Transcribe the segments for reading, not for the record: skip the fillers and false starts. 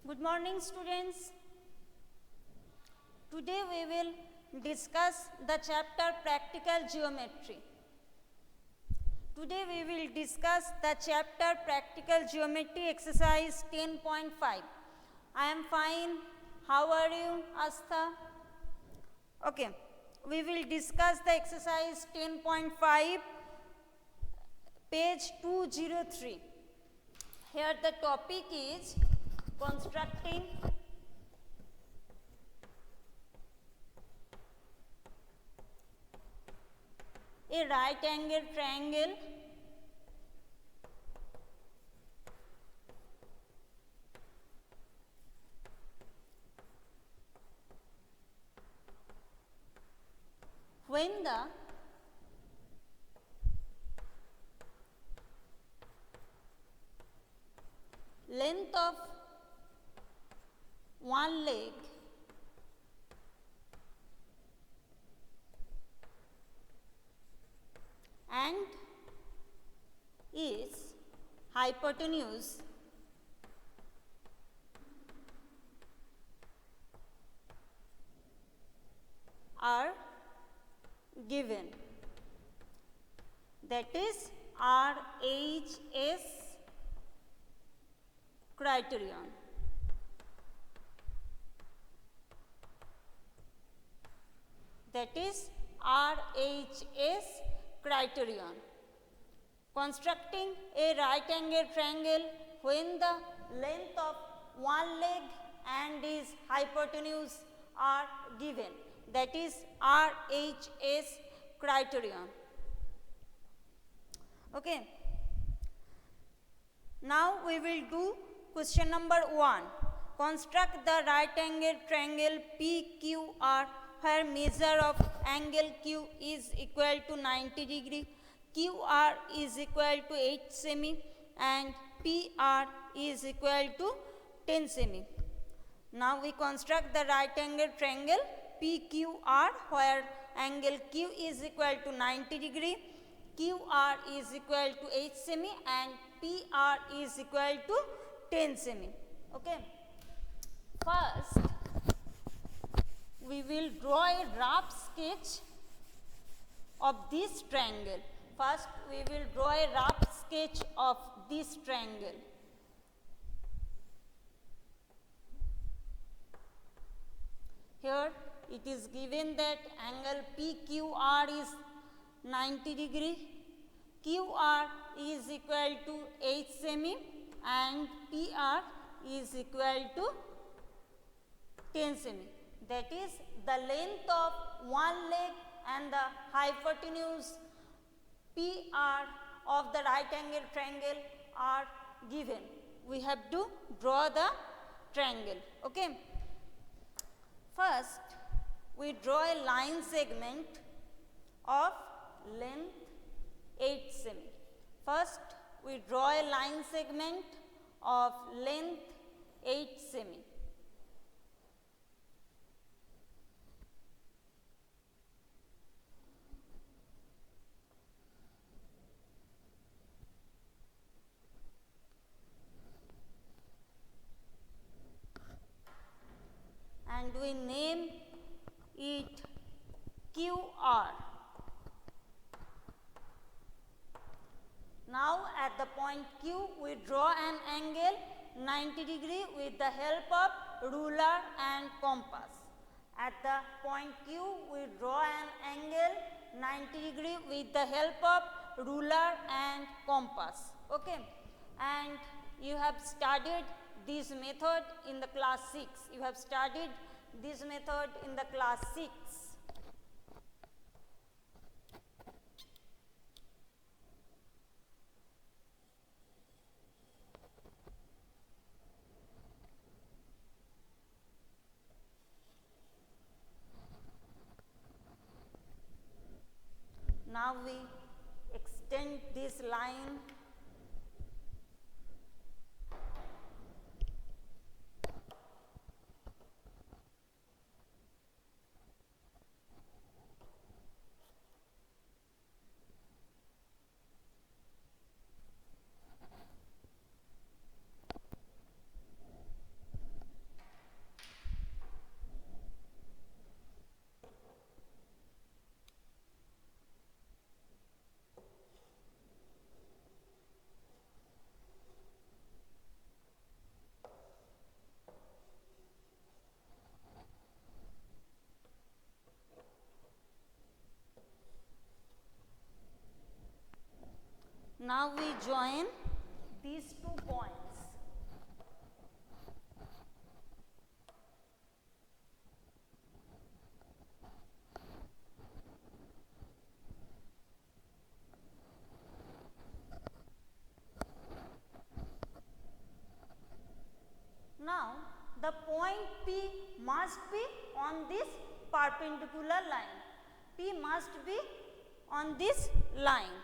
Good morning, students. Today we will discuss the chapter Practical Geometry. Today we will discuss the chapter Practical Geometry exercise 10.5. I am fine. How are you, Astha? Okay. We will discuss the exercise 10.5, page 203. Here the topic is constructing a right angle triangle when the length of one leg and its hypotenuse are given. That is RHS criterion. That is RHS criterion. Constructing a right angle triangle when the length of one leg and its hypotenuse are given. That is RHS criterion. Okay. Now we will do question number 1. Construct the right angle triangle PQR where measure of angle Q is equal to 90 degree, QR is equal to 8 semi and PR is equal to 10 semi. Now we construct the right angle triangle PQR where angle Q is equal to 90 degree, QR is equal to 8 semi and PR is equal to 10 semi. Okay. First, we will draw a rough sketch of this triangle. First, we will draw a rough sketch of this triangle. Here, it is given that angle PQR is 90 degree, QR is equal to 8 semi and PR is equal to 10 semi. That is the length of one leg and the hypotenuse PR of the right angle triangle are given. We have to draw the triangle. Okay. First, we draw a line segment of length 8 semi. First, we draw a line segment of length 8 semi. And we name it QR. Now at the point Q, we draw an angle 90 degree with the help of ruler and compass. At the point Q, we draw an angle 90 degree with the help of ruler and compass. Okay. And you have studied this method in the class 6. You have studied this method in the class 6. Now we extend this line Now we join these 2 points. Now the point P must be on this perpendicular line. P must be on this line.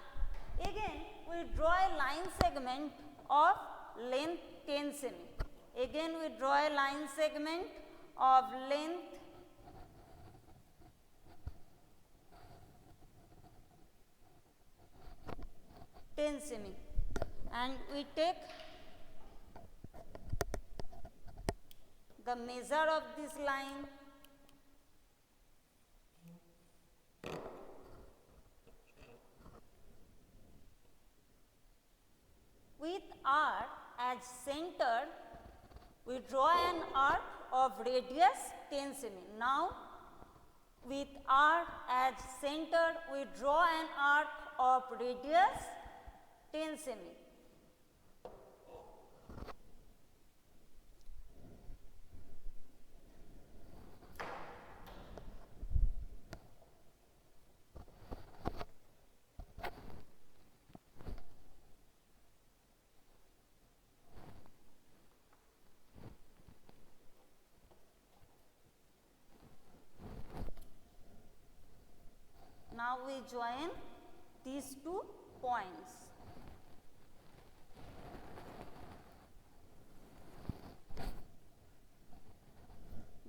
Again we draw a line segment of length 10 cm. Again we draw a line segment of length 10 cm and we take the measure of this line. With R as center, we draw an arc of radius 10 cm. Now, with R as center, we draw an arc of radius 10 cm. Now we join these 2 points.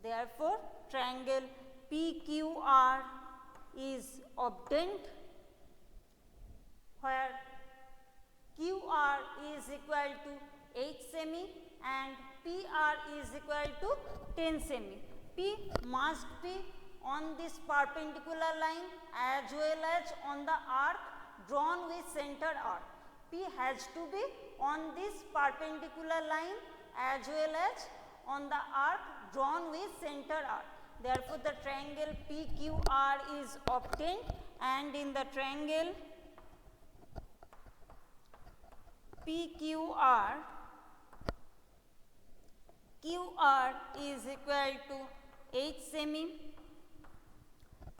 Therefore, triangle PQR is obtained where QR is equal to 8 cm and PR is equal to 10 cm. P must be on this perpendicular line as well as on the arc drawn with center arc. P has to be on this perpendicular line as well as on the arc drawn with center arc. Therefore, the triangle PQR is obtained and in the triangle PQR, QR is equal to 8 cm,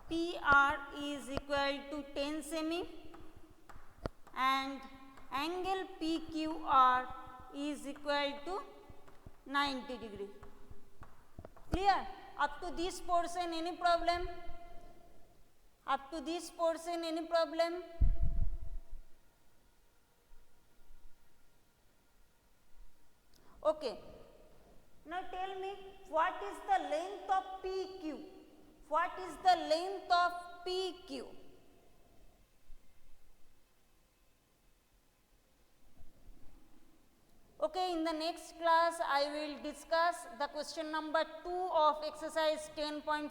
PR is equal to 10 cm and angle PQR is equal to 90 degree. Clear? Up to this portion any problem? Up to this portion any problem? Okay. Now tell me what is the length of PQ? What is the length of PQ? Okay, in the next class I will discuss the question number 2 of exercise 10.4.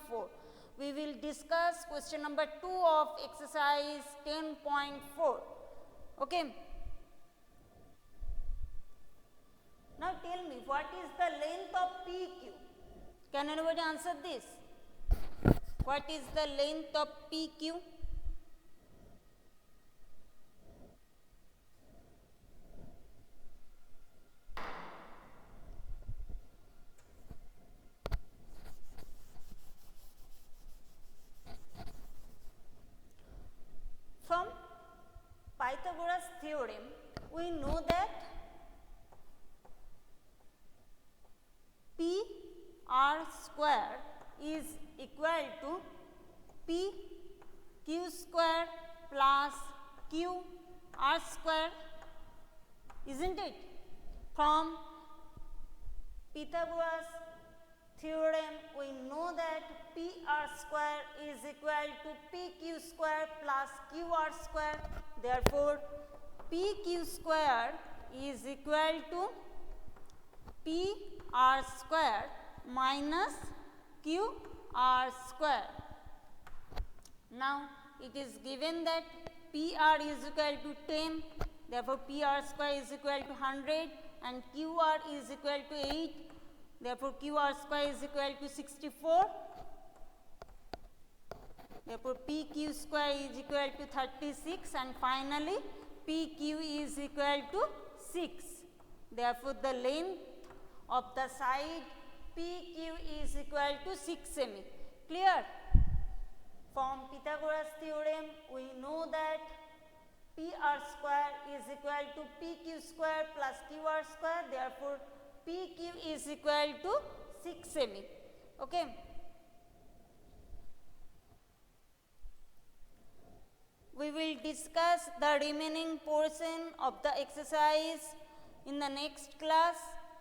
We will discuss question number 2 of exercise 10.4. Okay. Now tell me what is the length of PQ? Can anybody answer this? What is the length of PQ? From Pythagoras theorem, we know that P R square is equal to P Q square plus Q R square, isn't it? From Pythagoras theorem, we know that P R square is equal to P Q square plus Q R square. Therefore, P Q square is equal to P R square minus Q R square. Now, it is given that P R is equal to 10, therefore, P R square is equal to 100 and Q R is equal to 8, therefore, Q R square is equal to 64, therefore, P Q square is equal to 36 and finally, P PQ is equal to 6. Therefore, the length of the side PQ is equal to 6 cm. Clear? From Pythagoras theorem, we know that PR square is equal to PQ square plus QR square. Therefore, PQ is equal to 6 cm. Okay. We will discuss the remaining portion of the exercise in the next class.